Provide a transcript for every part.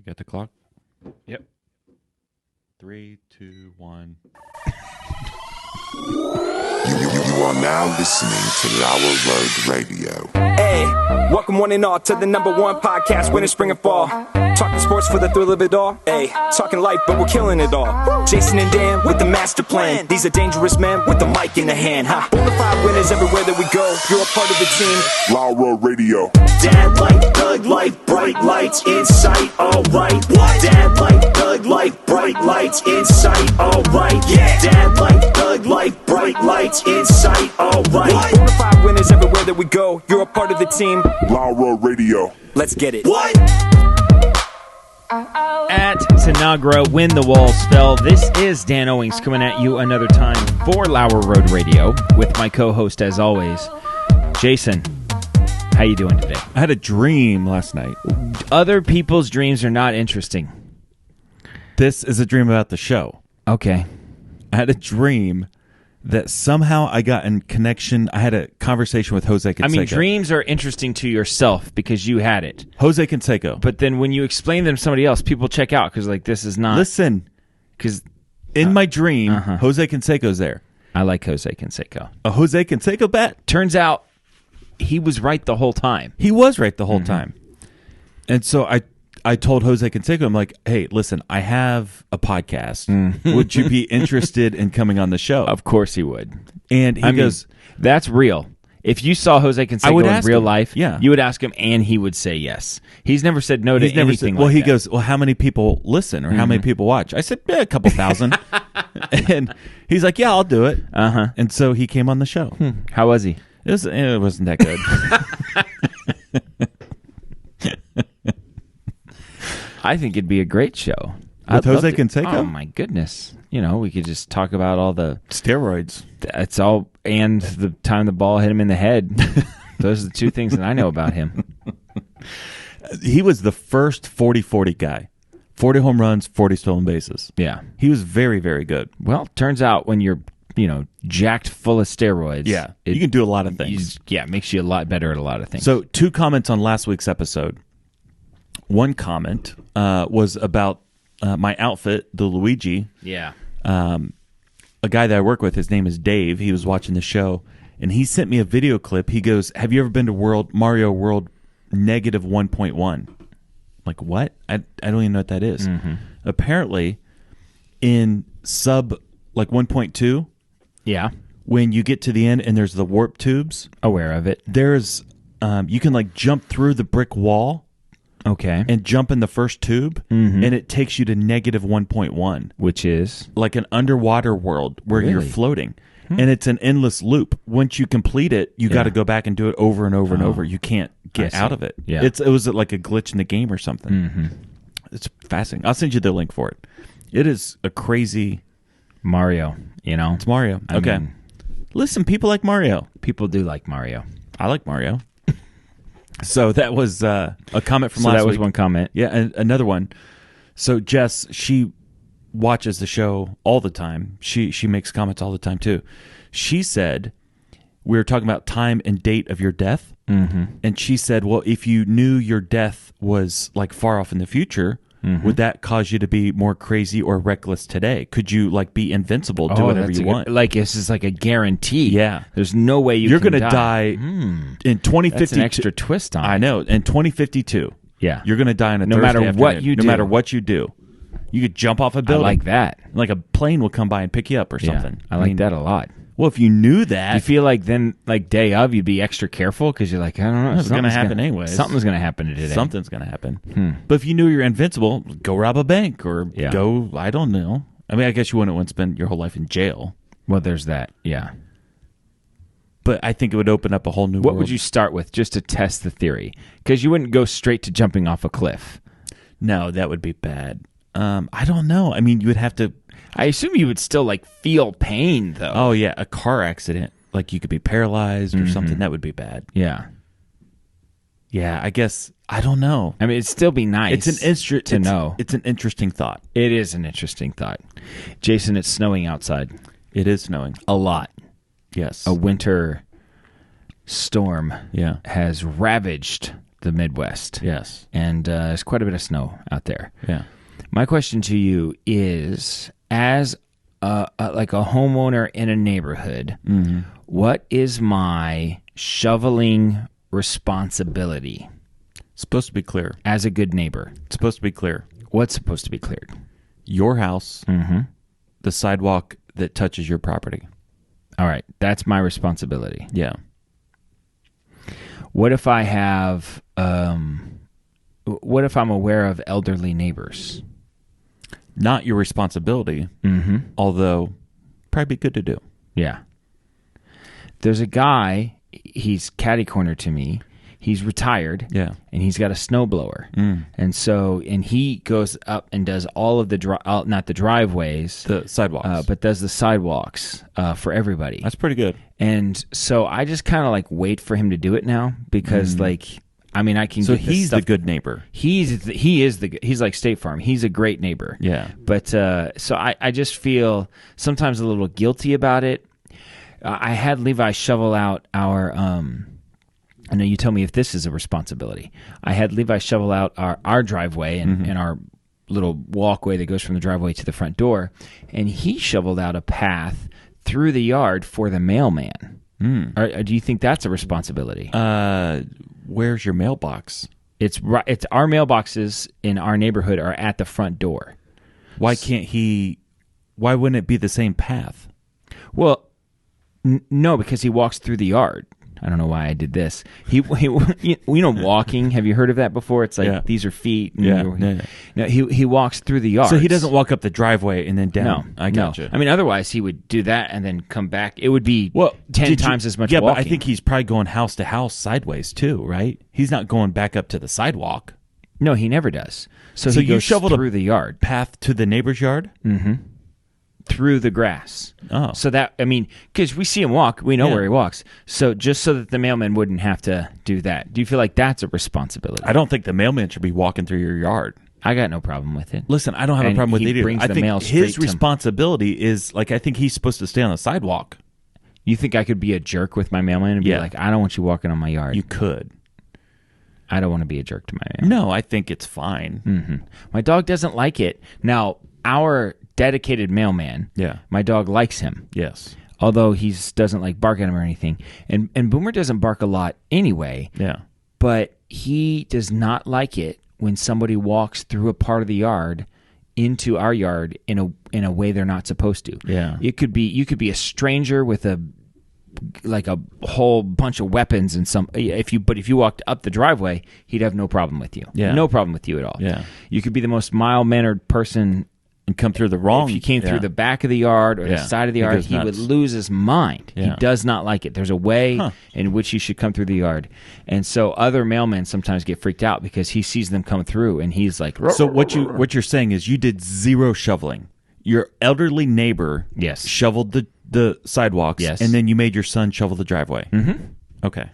You got the clock? Yep. 3, 2, 1. You are now listening to LauerRoadRadio. Hey, welcome one and all to the #1 podcast, winter, spring, and fall. Talking sports for the thrill of it all. Hey, talking life, but we're killing it all. Jason and Dan with the master plan. These are dangerous men with the mic in the hand. Bonafide winners everywhere that we go. You're a part of the team. LauerRadio. Dad light, thug life, bright lights in sight. All right. What? Dad light, thug life, bright lights in sight. All right. Yeah. Dad light, thug life, bright lights in sight. All right. Bonafide winners everywhere that we go. You're a part of the team. LauerRadio. Let's get it. What? At Tanagra, when the walls fell, this is Dan Owings coming at you another time for Lauer Road Radio with my co-host, as always, Jason. How you doing today? I had a dream last night. Other people's dreams are not interesting. This is a dream about the show. Okay. I had a dream that somehow I got in connection. I had a conversation with Jose Canseco. I mean, dreams are interesting to yourself because you had it. Jose Canseco. But then when you explain them to somebody else, people check out because, like, this is not... Listen, because in my dream, Jose Canseco's there. I like Jose Canseco. A Jose Canseco bet? Turns out he was right the whole time. He was right the whole time. And so I told Jose Canseco, I'm like, hey, listen, I have a podcast. Would you be interested in coming on the show? Of course he would. And he goes, that's real. If you saw Jose Canseco in real life, yeah, you would ask him, and he would say yes. He's never said no to anything well, like he that. goes, well, how many people listen or how many people watch? I said, a couple thousand. And he's like, yeah, I'll do it. And so he came on the show. How was he? It wasn't that good. I think it'd be a great show. With Jose Canseco? Oh, my goodness. You know, we could just talk about all the... Steroids. That's all, and the time the ball hit him in the head. Those are the two things that I know about him. He was the first 40-40 guy. 40 home runs, 40 stolen bases. Yeah. He was very, very good. Well, turns out when you're, jacked full of steroids... Yeah, you can do a lot of things. Yeah, it makes you a lot better at a lot of things. So, 2 comments on last week's episode. One comment was about my outfit, the Luigi. Yeah. A guy that I work with, his name is Dave. He was watching the show, and he sent me a video clip. He goes, have you ever been to Mario World -1.1? I'm like, what? I don't even know what that is. Apparently, in sub 1.2, yeah, when you get to the end and there's the warp tubes, aware of it. There's you can jump through the brick wall. Okay. And jump in the first tube, and it takes you to -1.1. Which is? Like an underwater world where you're floating. And it's an endless loop. Once you complete it, you got to go back and do it over and over and over. You can't get out of it. Yeah. It was like a glitch in the game or something. It's fascinating. I'll send you the link for it. It is a crazy... Mario, It's Mario. I mean, listen, people like Mario. People do like Mario. I like Mario. So that was a comment from last week. So that was one comment. Yeah, and another one. So Jess, she watches the show all the time. She makes comments all the time too. She said, we were talking about time and date of your death. And she said, well, if you knew your death was far off in the future, would that cause you to be more crazy or reckless today? Could you be invincible, do whatever you want? This is like a guarantee. Yeah. There's no way you're going to die in 2050. That's an extra twist on it. I know. In 2052. Yeah. You're going to die on a no Thursday matter afternoon. What you do. No matter what you do. You could jump off a building. I like that. Like a plane will come by and pick you up or something. I like that a lot. Well, if you knew that... You feel like then, day of, you'd be extra careful because you're like, I don't know. It's going to happen anyway. Something's going to happen today. Something's going to happen. But if you knew you're invincible, go rob a bank or go, I don't know. I mean, I guess you wouldn't want to spend your whole life in jail. Well, there's that, yeah. But I think it would open up a whole new world. What would you start with just to test the theory? Because you wouldn't go straight to jumping off a cliff. No, that would be bad. I don't know. I mean, you would have to... I assume you would still feel pain though. Oh yeah, a car accident. You could be paralyzed or something. That would be bad. Yeah. Yeah, I guess I don't know. I mean, it'd still be nice. It's an interesting thought. It is an interesting thought. Jason, it's snowing outside. It is snowing. A lot. Yes. A winter storm has ravaged the Midwest. Yes. And there's quite a bit of snow out there. Yeah. My question to you is, as like a homeowner in a neighborhood, what is my shoveling responsibility? It's supposed to be clear. As a good neighbor. It's supposed to be clear. What's supposed to be cleared? Your house, the sidewalk that touches your property. All right. That's my responsibility. Yeah. What if I have, what if I'm aware of elderly neighbors? Not your responsibility, although probably be good to do. Yeah. There's a guy, he's catty-corner to me. He's retired, Yeah. and he's got a snowblower. And he goes up and does all of the, not the driveways, The sidewalks. but does the sidewalks for everybody. That's pretty good. And so I just kind of like wait for him to do it now because like, I mean, I can So get this he's stuff. the good neighbor. He's like State Farm. He's a great neighbor. Yeah. But so I just feel sometimes a little guilty about it. I had Levi shovel out our, I know you tell me if this is a responsibility. I had Levi shovel out our driveway and our little walkway that goes from the driveway to the front door, and he shoveled out a path through the yard for the mailman. Do you think that's a responsibility? Where's your mailbox? It's our mailboxes in our neighborhood are at the front door. Why can't he? Why wouldn't it be the same path? Well, no, because he walks through the yard. I don't know why I did this. He walking. Have you heard of that before? It's like these are feet. And No, he walks through the yard. So he doesn't walk up the driveway and then down. No, I gotcha. I mean, otherwise he would do that and then come back. It would be 10 times as much. Yeah, walking. but I think he's probably going house to house sideways too, right? He's not going back up to the sidewalk. No, he never does. So So he you goes shoveled through the yard, Path to the neighbor's yard. through the grass. Oh. So that, I mean, because we see him walk, we know where he walks. So just so that the mailman wouldn't have to do that. Do you feel like that's a responsibility? I don't think the mailman should be walking through your yard. I got no problem with it. Listen, I don't have a And problem with he it either. brings I the think mail his straight to- responsibility is like I think he's supposed to stay on the sidewalk. You think I could be a jerk with my mailman and be Yeah. like, I don't want you walking on my yard. You could. I don't want to be a jerk to my mailman. No, I think it's fine. My dog doesn't like it. Now, our dedicated mailman, Yeah. my dog likes him. Yes. Although he doesn't like bark at him or anything. And Boomer doesn't bark a lot anyway. Yeah. But he does not like it when somebody walks through a part of the yard into our yard in a way they're not supposed to. Yeah. You could be a stranger with a whole bunch of weapons and if you walked up the driveway, he'd have no problem with you. Yeah. No problem with you at all. Yeah. You could be the most mild-mannered person. And come through the wrong. If you came through the back of the yard or the Yeah. side of the He yard, goes he would nuts. lose his mind. Yeah. He does not like it. There's a way in which you should come through the yard. And so other mailmen sometimes get freaked out because he sees them come through and he's like, So what you're saying is you did zero shoveling. Your elderly neighbor Yes. shoveled the sidewalks, Yes. and then you made your son shovel the driveway. Okay.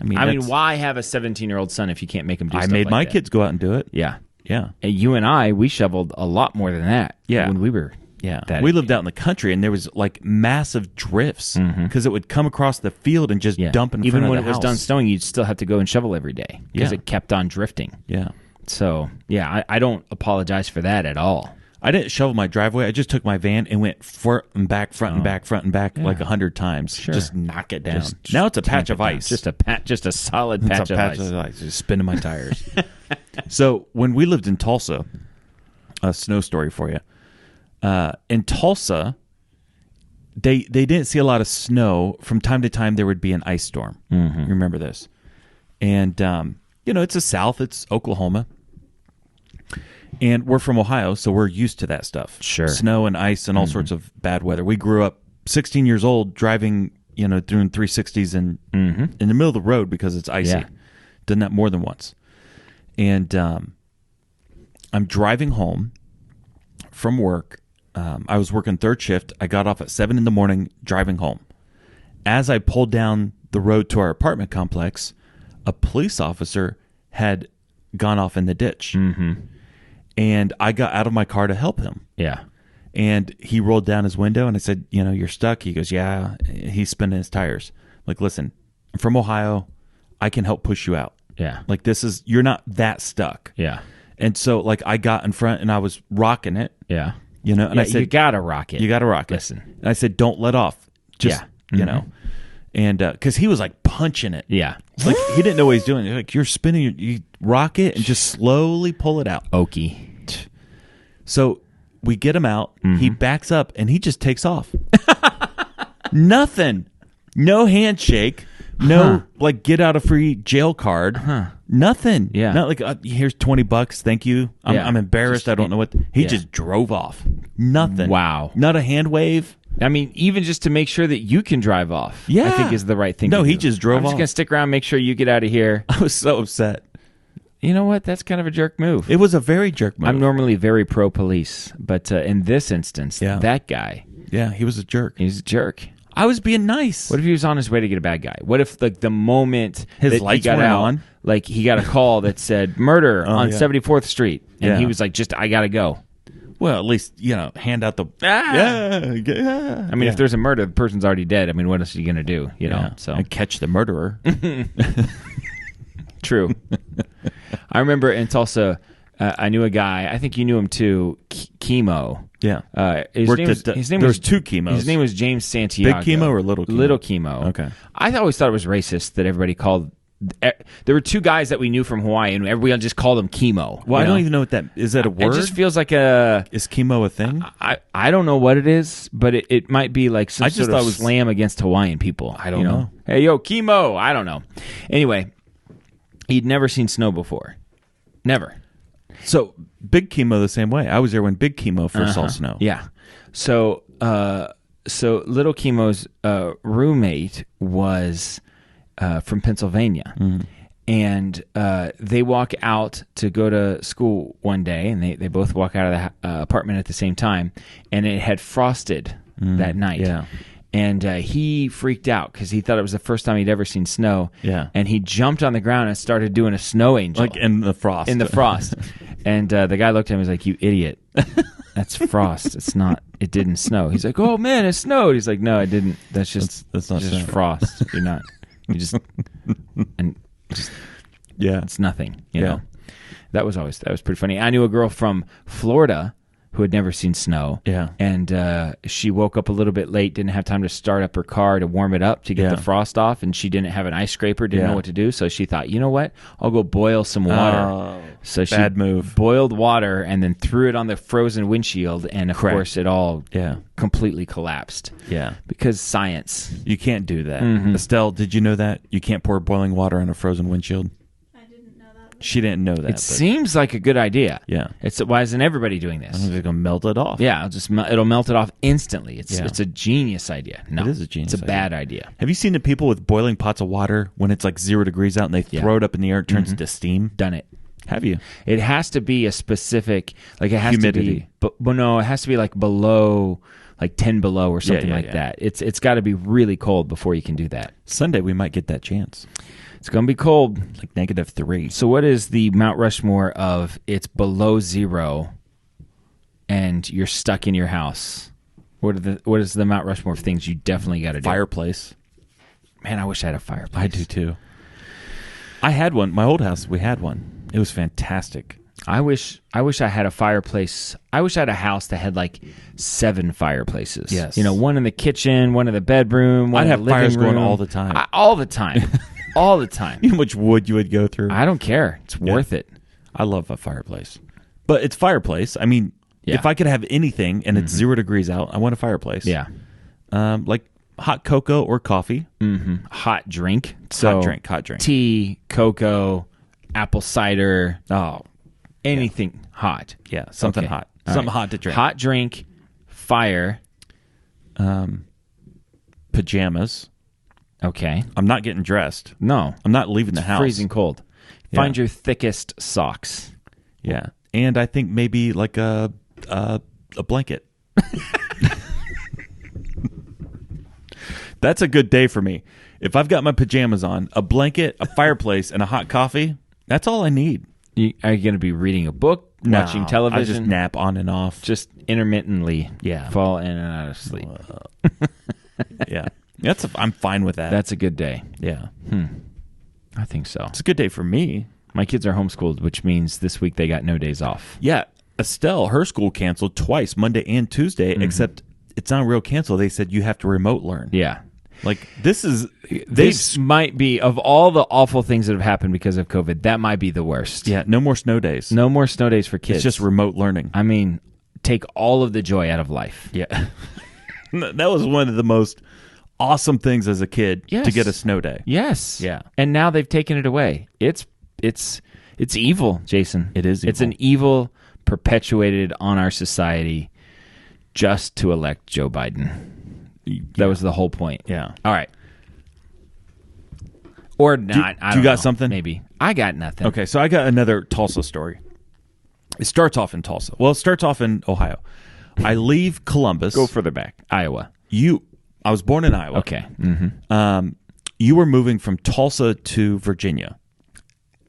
I mean, why have a 17-year-old son if you can't make him do I stuff made like my that? kids go out and do it. Yeah. Yeah. And you and I, we shoveled a lot more than that when we were that we age. lived out in the country, and there was like massive drifts because it would come across the field and just dump in Even front when of it the was house. done snowing, you'd still have to go and shovel every day because Yeah. it kept on drifting. Yeah. So, I don't apologize for that at all. I didn't shovel my driveway. I just took my van and went front and back like 100 times. Sure. Just knock it down. Just Now it's a patch tamp of it down. ice. Just a solid It's patch a of patch ice. of ice. Just spinning my tires. So when we lived in Tulsa, a snow story for you. In Tulsa, they didn't see a lot of snow. From time to time, there would be an ice storm. Remember this? And, it's the South. It's Oklahoma. And we're from Ohio, so we're used to that stuff. Sure. Snow and ice and all sorts of bad weather. We grew up 16 years old driving, doing 360s in the middle of the road because it's icy. Yeah. Done that more than once. And I'm driving home from work. I was working third shift. I got off at 7 in the morning driving home. As I pulled down the road to our apartment complex, a police officer had gone off in the ditch. And I got out of my car to help him. Yeah. And he rolled down his window and I said, you're stuck. He goes, yeah. He's spinning his tires. I'm like, listen, I'm from Ohio. I can help push you out. Yeah. Like you're not that stuck. Yeah. And so like I got in front and I was rocking it. Yeah. You know, and Yeah, I said, you gotta rock it. You gotta rock it. Listen. And I said, don't let off. Just, you know. And because he was like punching it. Yeah. Like he didn't know what he's doing. Like you're spinning, you rock it and just slowly pull it out. Okie. So we get him out. He backs up and he just takes off. Nothing. No handshake. No like get out of free jail card. Nothing. Yeah. Not like here's $20. Thank you. I'm embarrassed. I don't know what. He just drove off. Nothing. Wow. Not a hand wave. I mean, even just to make sure that you can drive off, Yeah. I think is the right thing No, to do. he just drove I'm just off. going to stick around, make sure you get out of here. I was so upset. You know what? That's kind of a jerk move. It was a very jerk move. I'm normally very pro-police, but in this instance, that guy, Yeah, he was a jerk. he's a jerk. I was being nice. What if he was on his way to get a bad guy? What if like the moment His that lights he got weren't out, on? like he got a call that said murder on yeah. 74th Street, and Yeah. he was like, I gotta go. Well, at least, hand out the... I mean, if there's a murder, the person's already dead. I mean, what else are you gonna do? You know, so And catch the murderer. true. I remember in Tulsa, I knew a guy. I think you knew him too. Chemo. Yeah. His Worked name was, at the- his name there was was two chemos. His name was James Santiago. Big chemo or little chemo? Little chemo. Okay. I always thought it was racist that everybody called. There were two guys that we knew from Hawaii, and everyone just called them chemo. Well, I you don't know? even know what that... Is that a word? It just feels like a. Is chemo a thing? I don't know what it is, but it might be like some I just sort thought of it was- slam against Hawaiian people. I don't know. Hey, yo, chemo. I don't know. Anyway, he'd never seen snow before. Never. So, Big Chemo the same way. I was there when Big Chemo first saw snow. Yeah. So Little Chemo's roommate was from Pennsylvania. And they walk out to go to school one day, and they both walk out of the apartment at the same time, and it had frosted that night. Yeah. And he freaked out because he thought it was the first time he'd ever seen snow. Yeah. And he jumped on the ground and started doing a snow angel. Like in the frost. In the frost. And the guy looked at him and was like, "You idiot. That's frost. It didn't snow." He's like, "Oh, man, it snowed." He's like, "No, it didn't. That's That's not just snow." frost. You just Yeah. it's nothing, you know." That was pretty funny. I knew a girl from Florida who had never seen snow. Yeah. And she woke up a little bit late, didn't have time to start up her car to warm it up to get the frost off, and she didn't have an ice scraper, didn't know what to do. So she thought, you know what? I'll go boil some water. Oh, so she bad move. boiled water and then threw it on the frozen windshield, and of Correct. course it all Yeah. completely collapsed. Yeah. Because science. You can't do that. Mm-hmm. Estelle, did you know that? You can't pour boiling water on a frozen windshield? I didn't know that. She didn't know that. It seems like a good idea. Yeah. Why isn't everybody doing I this? think they're going to melt it off. Yeah, it'll melt it off instantly. Yeah. It's a genius idea. No, It is a genius It's a bad idea. Have you seen the people with boiling pots of water when it's like 0 degrees out and they throw it up in the air, it turns into steam? Done it. Have you? It has to be a specific, like it has Humidity. to be, but no, it has to be like below, like 10 below or something like that. It's got to be really cold before you can do that. Sunday we might get that chance. It's going to be cold. Like -3. So what is the Mount Rushmore of it's below 0 and you're stuck in your house? What is the Mount Rushmore of things you definitely got to do? Fireplace. Man, I wish I had a fireplace. I do too. I had one. My old house, we had one. It was fantastic. I wish I had a fireplace. I wish I had a house that had like 7 fireplaces. Yes. One in the kitchen, one in the bedroom, one I'd in have the living fires going room. all the time. All the time. All the time. You know how much wood you would go through? I don't care. It's worth it. I love a fireplace. But it's fireplace. I mean, if I could have anything and it's 0 degrees out, I want a fireplace. Yeah. Like hot cocoa or coffee. Hot drink. Hot drink. Tea, cocoa, apple cider, Oh, anything hot. yeah. Something Okay. hot. All Something right. hot to drink. Hot drink, fire. Pajamas. Okay. I'm not getting dressed. No. I'm not leaving the house. Freezing cold. Yeah. Find your thickest socks. Yeah. And I think maybe like a blanket. That's a good day for me. If I've got my pajamas on, a blanket, a fireplace, and a hot coffee, that's all I need. Are you going to be reading a book, watching No, television? I just nap on and off. Just intermittently Yeah. fall in and out of sleep. Yeah. I'm fine with that. That's a good day. yeah. I think so. It's a good day for me. My kids are homeschooled, which means this week they got no days off. Yeah. Estelle, her school canceled twice, Monday and Tuesday, except it's not a real cancel. They said you have to remote learn. Yeah. Like, this might be, of all the awful things that have happened because of COVID, that might be the worst. Yeah, no more snow days. No more snow days for kids. It's just remote learning. I mean, take all of the joy out of life. Yeah. That was one of the most awesome things as a kid to get a snow day. Yes. Yeah. And now they've taken it away. It's evil, Jason. It is evil. It's an evil perpetuated on our society just to elect Joe Biden. That was the whole point. Yeah. All right. Or not. I don't you got know. something? Maybe. I got nothing. Okay, so I got another Tulsa story. It starts off in Tulsa. Well, it starts off in Ohio. I leave Columbus. Go further back. Iowa. I was born in Iowa. Okay. Mm-hmm. You were moving from Tulsa to Virginia.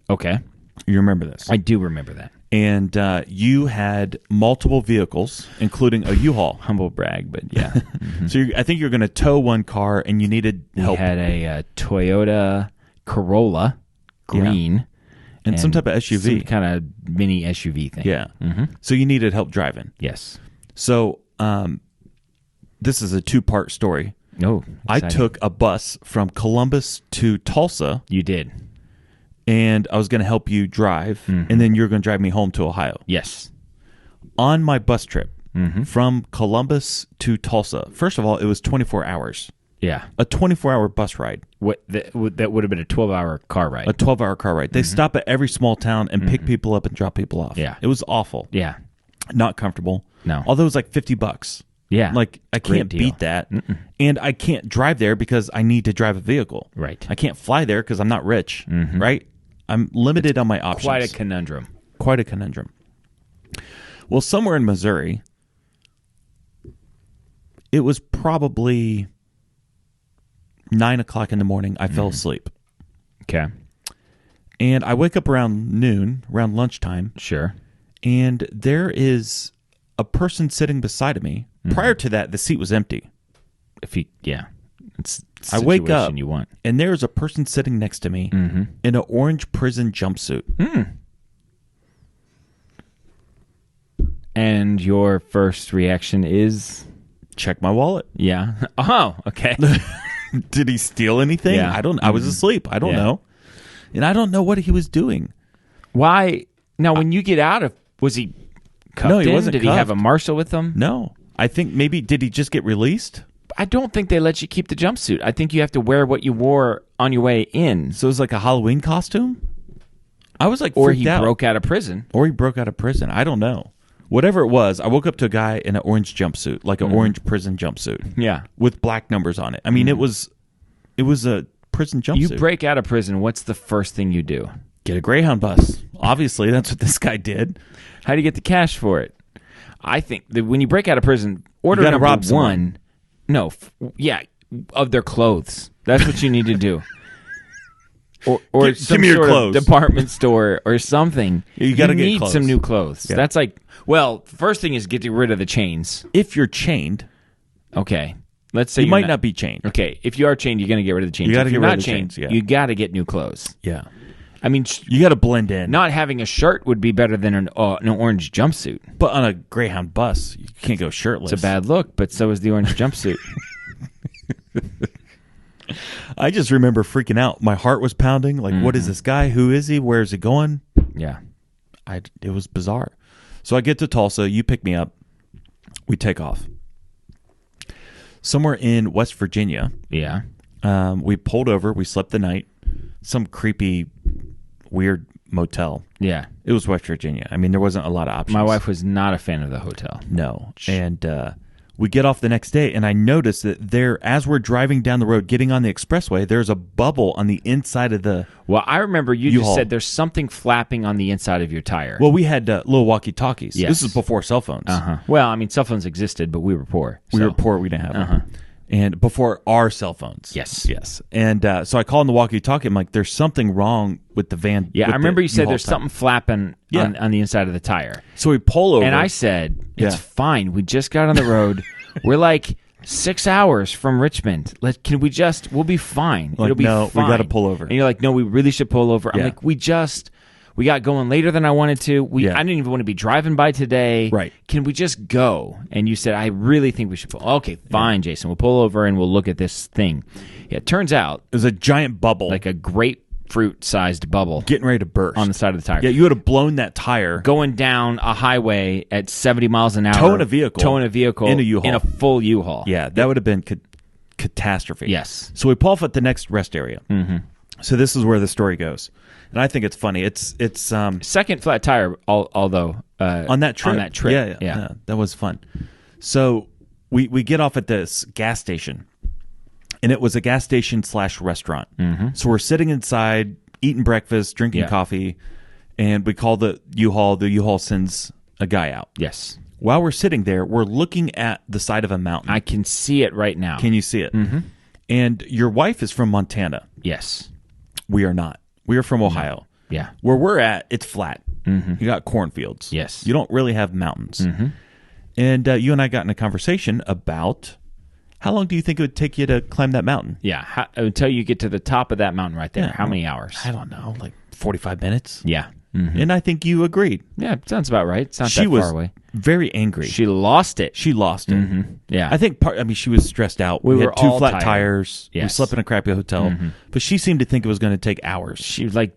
Okay. You remember this? I do remember that. And you had multiple vehicles, including a U-Haul. Humble brag, but yeah. Mm-hmm. So I think you're going to tow one car, and you needed help. We had a Toyota Corolla, green. And some type of SUV. Some kind of mini SUV thing. Yeah. Mm-hmm. So you needed help driving. Yes. So this is a two-part story. Oh, I took a bus from Columbus to Tulsa. You did. And I was going to help you drive, and then you're going to drive me home to Ohio. Yes. On my bus trip from Columbus to Tulsa, first of all, it was 24 hours. Yeah. A 24-hour bus ride. That would have been a 12-hour car ride. A 12-hour car ride. They stop at every small town and pick people up and drop people off. Yeah. It was awful. Yeah. Not comfortable. No. Although it was like $50. Yeah. Like, I can't beat that. And I can't drive there because I need to drive a vehicle. Right. I can't fly there because I'm not rich. Right? I'm limited on my options. Quite a conundrum. Quite a conundrum. Well, somewhere in Missouri, it was probably 9 o'clock in the morning. I fell asleep. Okay. And I wake up around noon, around lunchtime. Sure. And there is a person sitting beside of me. Prior to that, the seat was empty. It's the I wake up, situation you want. and there's a person sitting next to me in an orange prison jumpsuit. And your first reaction is? Check my wallet. Yeah. Oh, okay. Did he steal anything? Yeah. I was asleep. I don't know. And I don't know what he was doing. Why? Now, when you get out of... Was he cuffed No, he in? wasn't Did he have a cuffed. marshal with him? No. I think maybe, did he just get released? I don't think they let you keep the jumpsuit. I think you have to wear what you wore on your way in. So it was like a Halloween costume? I was like Or freaked he out. broke out of prison. Or he broke out of prison. I don't know. Whatever it was, I woke up to a guy in an orange jumpsuit, like an orange prison jumpsuit. Yeah. With black numbers on it. I mean, it was a prison jumpsuit. You break out of prison, what's the first thing you do? Get a Greyhound bus. Obviously, that's what this guy did. How do you get the cash for it? I think that when you break out of prison, order You gotta number rob someone. one. No, of their clothes. That's what you need to do. Or Give some me your sort clothes. of department store or something. You gotta get need clothes. some new clothes. Yeah. That's like, well, first thing is get rid of the chains. If you're chained, Okay. Let's say you you're might not be chained. Okay, if you are chained, you're going to get rid of the chains. You gotta if you're get rid not of the chained, chains, yeah. you got to get new clothes. Yeah. I mean, You got to blend in. not having a shirt would be better than an orange jumpsuit. But on a Greyhound bus, you can't go shirtless. It's a bad look, but so is the orange jumpsuit. I just remember freaking out. My heart was pounding. Like, what is this guy? Who is he? Where is he going? Yeah. It was bizarre. So I get to Tulsa. You pick me up. We take off. Somewhere in West Virginia, Yeah. we pulled over. We slept the night. Some creepy, weird motel. Yeah. It was West Virginia. I mean, there wasn't a lot of options. My wife was not a fan of the hotel. No. And we get off the next day, and I noticed that as we're driving down the road, getting on the expressway, there's a bubble on the inside of the... Well, I remember you just U-Haul. said there's something flapping on the inside of your tire. Well, we had little walkie-talkies. Yes. This is before cell phones. Well, I mean, cell phones existed, but we were poor. We so. were poor. We didn't have them. And before our cell phones. Yes. Yes. And so I call on the walkie-talkie. I'm like, there's something wrong with the van. Yeah, with I remember the you said U-Haul there's tire. something flapping Yeah. on the inside of the tire. So we pull over. And I said, it's Yeah. fine. We just got on the road. We're like 6 hours from Richmond. Can we just? We'll be fine. Like, It'll be no, fine. we got to pull over. And you're like, no, we really should pull over. I'm Yeah. like, we got going later than I wanted to. I didn't even want to be driving by today. Right. Can we just go? And you said, I really think we should pull. Okay, fine, Jason. We'll pull over and we'll look at this thing. Yeah, it turns out It was a giant bubble. like a grapefruit-sized bubble getting ready to burst. on the side of the tire. Yeah, you would have blown that tire. Going down a highway at 70 miles an hour. Towing a vehicle. In In a U-Haul. In a full U-Haul. Yeah, that would have been catastrophe. Yes. So we pull off at the next rest area. Mm-hmm. So this is where the story goes. And I think it's funny. It's Second flat tire, although on that trip. Yeah, that was fun. So we get off at this gas station, and it was a gas station / restaurant. Mm-hmm. So we're sitting inside, eating breakfast, drinking coffee, and we call the U-Haul. The U-Haul sends a guy out. Yes. While we're sitting there, we're looking at the side of a mountain. I can see it right now. Can you see it? Mm-hmm. And your wife is from Montana. Yes. We are not. We are from Ohio. Yeah. Where we're at, it's flat. Mm-hmm. You got cornfields. Yes. You don't really have mountains. Mm-hmm. And you and I got in a conversation about how long do you think it would take you to climb that mountain? Yeah. Until you get to the top of that mountain right there. Yeah. How many hours? I don't know, like 45 minutes. Yeah. Mm-hmm. And I think you agreed. Yeah, sounds about right. It's not She that was far away. very angry. She lost it. She lost it. Mm-hmm. Yeah. I think she was stressed out. We We were had two all flat tired. tires. Yes. We slept in a crappy hotel. Mm-hmm. But she seemed to think it was going to take hours. She's like,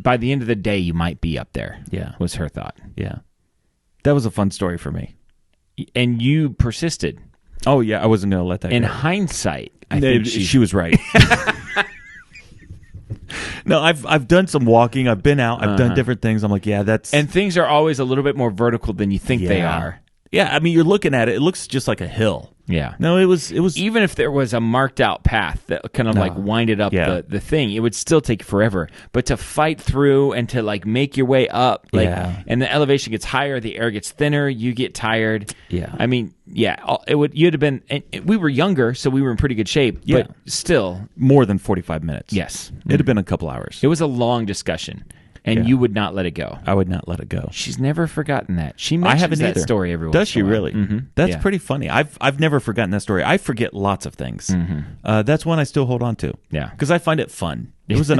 by the end of the day, you might be up there. Yeah. Was her thought. Yeah. That was a fun story for me. And you persisted. Oh, yeah. I wasn't going to let that In go. hindsight, I think she was right. No, I've done some walking. I've been out. I've done different things. I'm like, yeah, that's... And things are always a little bit more vertical than you think they are. Yeah, I mean, you're looking at it. It looks just like a hill. Yeah. No, it was... Even if there was a marked out path that kind of like winded up the thing, it would still take forever. But to fight through and to like make your way up, and the elevation gets higher, the air gets thinner, you get tired. Yeah. I mean, you'd have been. And we were younger, so we were in pretty good shape. Yeah. But still, more than 45 minutes. yes, It'd have been a couple hours. it was a long discussion, and you would not let it go. I would not let it go. She's never forgotten that. She I mentions haven't that either. story every once Does she in a while. really? Mm-hmm. That's Yeah. pretty funny. I've never forgotten that story. I forget lots of things. That's one I still hold on to. Yeah. because I find it fun. It was a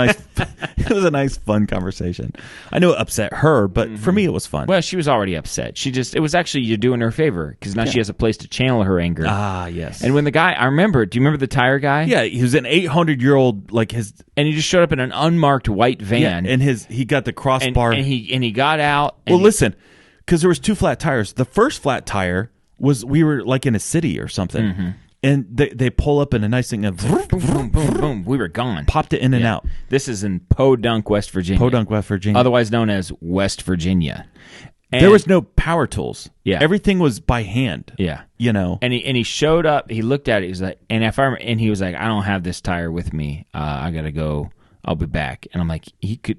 nice, fun conversation. I know it upset her, but for me, it was fun. Well, she was already upset. It was actually you doing her a favor because now she has a place to channel her anger. Ah, yes. And when the guy, do you remember the tire guy? Yeah, he was an 800-year-old, like his, And he just showed up in an unmarked white van. and he got the crossbar. and he got out. And well, listen, because there was two flat tires. The first flat tire was we were like in a city or something, and they pull up in a nice thing and boom, boom, boom, boom. We were gone. popped it in and out. This is in Podunk, West Virginia. Podunk, West Virginia. Otherwise known as West Virginia. And There was no power tools. Yeah. Everything was by hand. Yeah. You know. And he showed up. He looked at it. He was like, and he was like, I don't have this tire with me. I gotta go. I'll be back. And I'm like,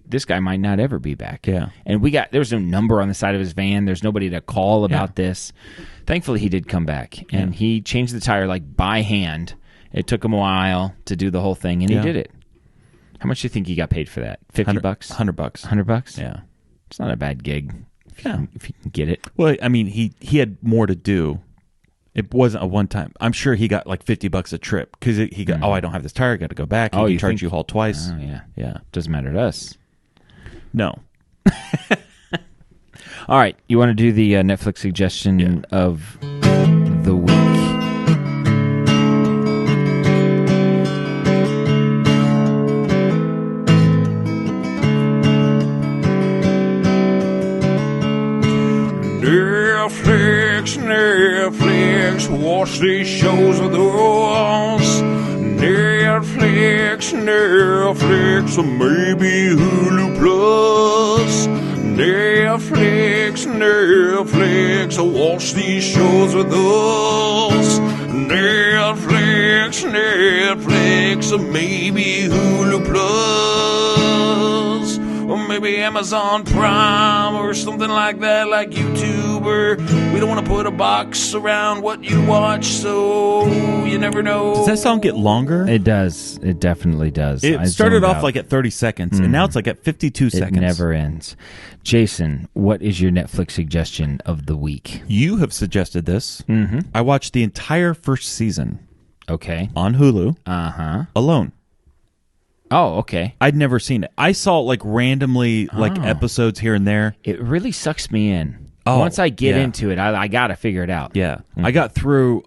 this guy might not ever be back. Yeah. And there was no number on the side of his van. There's nobody to call about this. Thankfully, he did come back, and he changed the tire like by hand. It took him a while to do the whole thing, and he did it. How much do you think he got paid for that? $50? $100. $100? Yeah. It's not a bad gig. If you can get it. Well, I mean, he had more to do. It wasn't a one time. I'm sure he got like $50 a trip because he got. I don't have this tire. I got to go back. He can charge you haul twice. Oh yeah, yeah. Doesn't matter to us. No. All right, you want to do the Netflix suggestion of the week? Netflix, watch these shows with us. Netflix, or maybe Hulu Plus. Netflix, watch these shows with us. Netflix, or maybe Hulu Plus. Or maybe Amazon Prime or something like that, like YouTube YouTuber. We don't want to put a box around what you watch, so you never know. Does that song get longer? It does. It definitely does. It started off like at 30 seconds, and now it's like at 52 seconds. It never ends. Jason, what is your Netflix suggestion of the week? You have suggested this. Mm-hmm. I watched the entire first season. Okay. On Hulu. Uh-huh. Alone. Oh, okay. I'd never seen it. I saw like randomly episodes here and there. It really sucks me in. Oh, once I get into it, I got to figure it out. Yeah. I got through,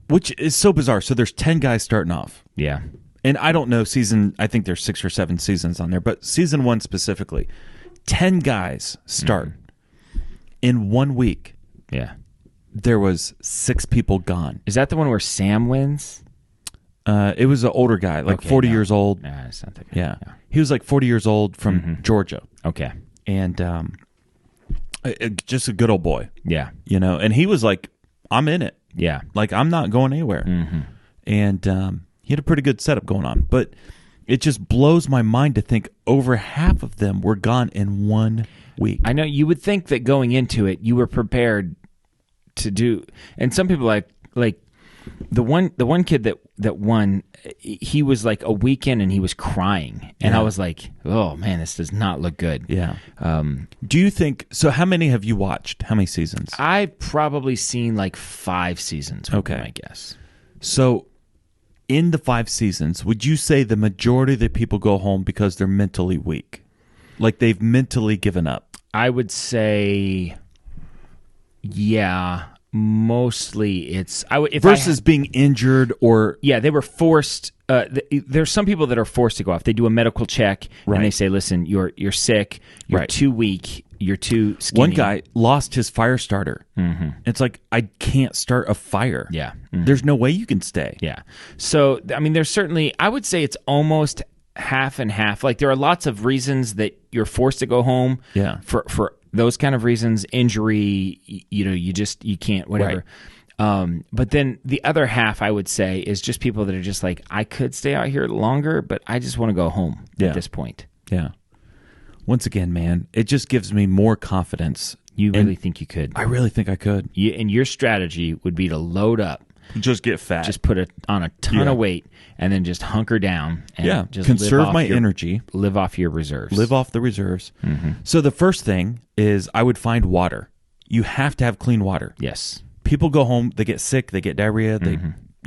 which is so bizarre. So there's 10 guys starting off. Yeah. And I don't know I think there's 6 or 7 seasons on there, but season 1 specifically, 10 guys start. In 1 week. Yeah. There was 6 people gone. Is that the one where Sam wins? It was an older guy, like 40 years old. Nah, it's not that guy. Yeah. He was like 40 years old from Georgia. Okay. And just a good old boy. Yeah. You know, and he was like, I'm in it. Yeah. Like, I'm not going anywhere. And he had a pretty good setup going on. But it just blows my mind to think over half of them were gone in 1 week. I know you would think that going into it, you were prepared to do, and some people like the one kid that won, he was like a weekend and he was crying, and I was like, oh man, this does not look good. Yeah. Do you think so? How many have you watched? How many seasons? I've probably seen like 5 seasons. Would be my guess. So, in the 5 seasons, would you say the majority of the people go home because they're mentally weak, like they've mentally given up? I would say, yeah. Mostly it's versus being injured or they were forced. There's some people that are forced to go off. They do a medical check and they say, "Listen, you're sick. You're too weak. You're too skinny." One guy lost his fire starter. It's like, I can't start a fire. Yeah, there's no way you can stay. Yeah. So I mean, there's certainly. I would say it's almost half and half. Like there are lots of reasons that you're forced to go home. Yeah. For those kind of reasons, injury, you can't, whatever. Right. But then the other half, I would say, is just people that are just like, I could stay out here longer, but I just want to go home at this point. Yeah. Once again, man, it just gives me more confidence. You really think you could? I really think I could. And your strategy would be to load up. Just get fat. Just put on a ton of weight and then just hunker down. And just conserve my energy. Live off your reserves. Live off the reserves. So the first thing is I would find water. You have to have clean water. Yes. People go home, they get sick, they get diarrhea, they,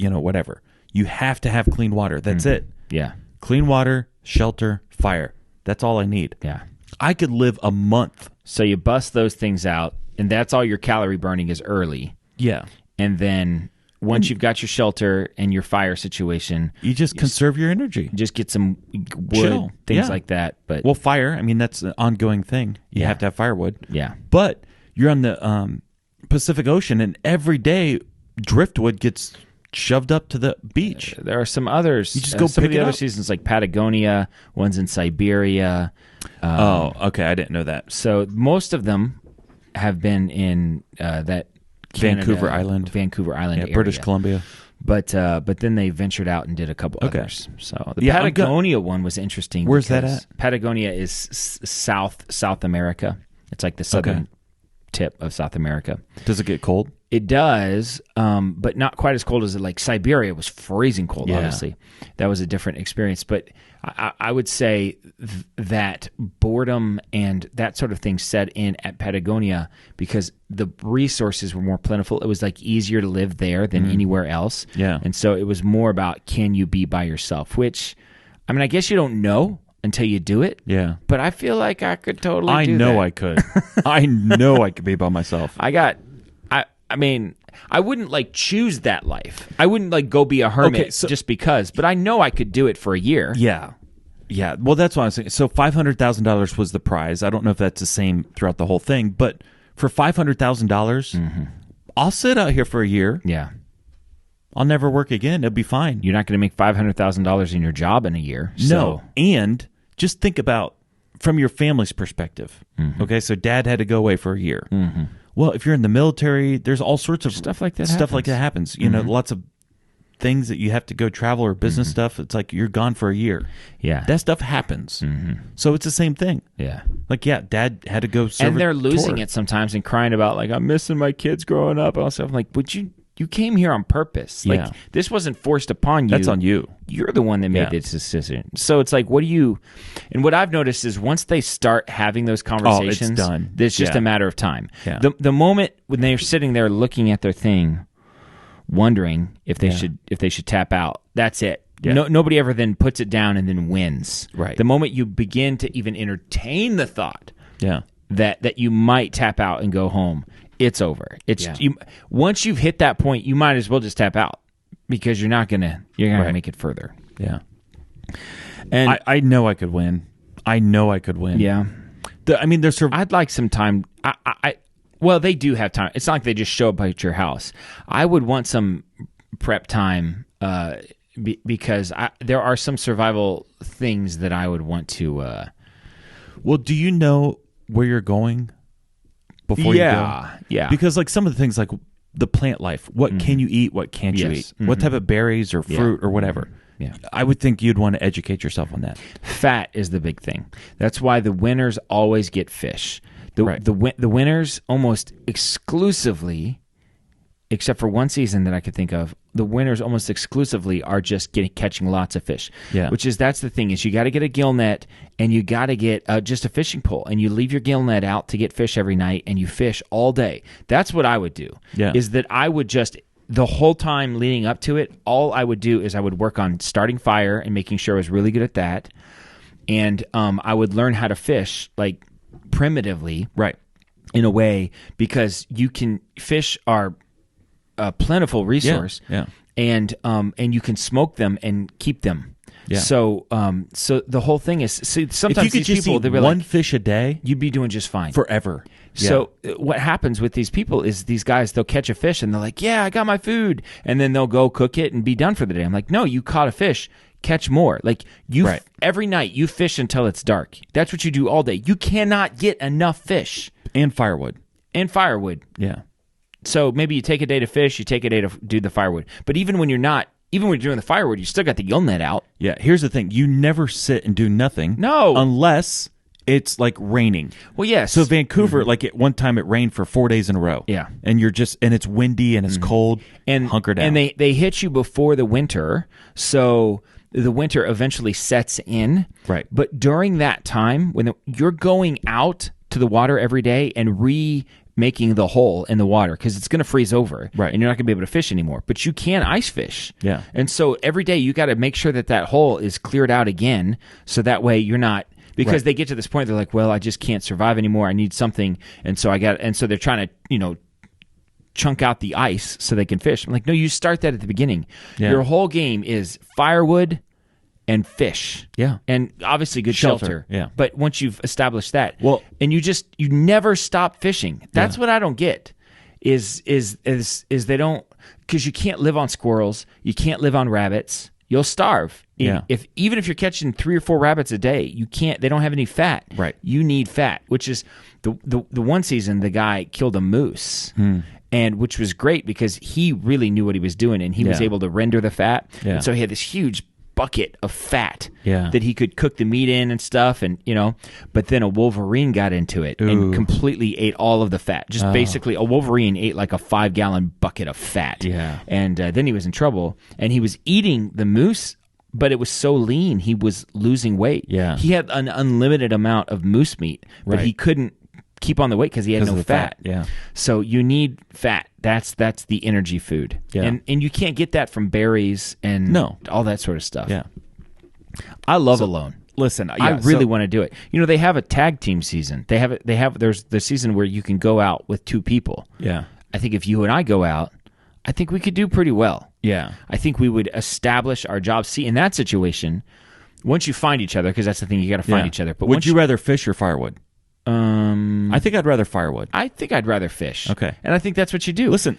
whatever. You have to have clean water. That's it. Yeah. Clean water, shelter, fire. That's all I need. Yeah. I could live a month. So you bust those things out, and that's all your calorie burning is early. Yeah. And then once you've got your shelter and your fire situation, you just conserve your energy. Just get some wood, things like that. But fire, I mean, that's an ongoing thing. You have to have firewood. Yeah. But you're on the Pacific Ocean, and every day driftwood gets shoved up to the beach. There are some others. You just go some pick of the it other up. seasons, like Patagonia, one's in Siberia. Okay, I didn't know that. So most of them have been in that Vancouver Island area. British Columbia. But then they ventured out and did a couple others. So the Yeah, Patagonia one was interesting. Where's that because at? Patagonia is South America. It's like the southern tip of South America. Does it get cold? It does, but not quite as cold as like Siberia was freezing cold, obviously. That was a different experience. But I would say that boredom and that sort of thing set in at Patagonia because the resources were more plentiful. It was like easier to live there than anywhere else. Yeah. And so it was more about, can you be by yourself? Which, I mean, I guess you don't know until you do it. Yeah. But I feel like I could totally do know that. I could. I know I could be by myself. I mean, I wouldn't like choose that life. I wouldn't like go be a hermit just because, but I know I could do it for a year. Yeah. Yeah. Well, that's what I was saying. So $500,000 was the prize. I don't know if that's the same throughout the whole thing, but for $500,000, I'll sit out here for a year. Yeah. I'll never work again. It'll be fine. You're not going to make $500,000 in your job in a year. No. And just think about from your family's perspective. Okay. So dad had to go away for a year. Well, if you're in the military, there's all sorts of stuff like that. Stuff like that happens. You know, lots of things that you have to go travel or business stuff, it's like you're gone for a year. Yeah. That stuff happens. So it's the same thing. Yeah. Like, Dad had to go serve And they're a losing tour. it sometimes and crying about, like, I'm missing my kids growing up. And all stuff. I'm like, but you came here on purpose. Like, this wasn't forced upon you. That's on you. You're the one that made this decision. So it's like, and what I've noticed is once they start having those conversations, it's done. It's just a matter of time. Yeah. The moment when they're sitting there looking at their thing, wondering if they should tap out, that's it. Yeah. Nobody ever then puts it down and then wins. Right. The moment you begin to even entertain the thought that you might tap out and go home, it's over. Once you've hit that point, you might as well just tap out because you're not gonna make it further. Yeah. And I know I could win. yeah, I'd like some time. Well, they do have time. It's not like they just show up at your house. I would want some prep time because there are some survival things that I would want to. Well, do you know where you're going before you go? Yeah. Because like some of the things like the plant life, what can you eat? What can't you eat? What type of berries or fruit or whatever? Yeah. I would think you'd want to educate yourself on that. Fat is the big thing. That's why the winners always get fish. The winners almost exclusively, except for one season that I could think of, the winners almost exclusively are just catching lots of fish. Yeah. That's the thing is you got to get a gill net and you got to get just a fishing pole and you leave your gill net out to get fish every night and you fish all day. That's what I would do. Yeah. Is that I would just the whole time leading up to it, all I would do is I would work on starting fire and making sure I was really good at that, and I would learn how to fish like primitively, Right. in a way, because fish are a plentiful resource, and you can smoke them and keep them. Yeah. So the whole thing is, sometimes If you could these just people, eat they'll be one like, fish a day you'd be doing just fine forever. So what happens with these people is these guys, they'll catch a fish and they're like, yeah, I got my food. And then they'll go cook it and be done for the day. I'm like, no, you caught a fish. Catch more. Like every night you fish until it's dark. That's what you do all day. You cannot get enough fish. And firewood. Yeah. So maybe you take a day to fish, you take a day to do the firewood. But even when you're doing the firewood, you still got the gill net out. Yeah. Here's the thing. You never sit and do nothing. No. Unless it's like raining. Well, yes. So Vancouver, like at one time it rained for 4 days in a row. Yeah. And and it's windy and it's cold. And hunker down. And they hit you before the winter. So the winter eventually sets in. Right. But during that time, when you're going out to the water every day and making the hole in the water because it's going to freeze over, right? And you're not going to be able to fish anymore. But you can ice fish, yeah. And so every day you got to make sure that hole is cleared out again, so that way you're not, because they get to this point they're like, well, I just can't survive anymore. I need something, and so they're trying to chunk out the ice so they can fish. I'm like, no, you start that at the beginning. Yeah. Your whole game is firewood and fish, and obviously good shelter. Yeah. But once you've established that, and you never stop fishing. That's what I don't get. Is they don't, because you can't live on squirrels, you can't live on rabbits. You'll starve. Even if you're catching 3 or 4 rabbits a day, you can't. They don't have any fat. Right. You need fat, which is the one season the guy killed a moose. And which was great because he really knew what he was doing, and he was able to render the fat. Yeah. And so he had this huge bucket of fat yeah. that he could cook the meat in and stuff, and you know, but then a wolverine got into it and completely ate all of the fat. Just basically a wolverine ate like a 5-gallon bucket of fat. Yeah. And then he was in trouble, and he was eating the moose, but it was so lean he was losing weight. Yeah. He had an unlimited amount of moose meat, but he couldn't keep on the weight because he had no fat. Yeah. So you need fat. That's the energy food. Yeah. And you can't get that from berries and all that sort of stuff. Yeah. I love Alone. Listen, I really want to do it. You know, they have a tag team season. There's the season where you can go out with 2 people. Yeah. I think if you and I go out, I think we could do pretty well. Yeah. I think we would establish our job. See, in that situation, once you find each other, because that's the thing, you got to find each other. But would you rather fish or firewood? I think I'd rather firewood. I think I'd rather fish. Okay. And I think that's what you do. Listen,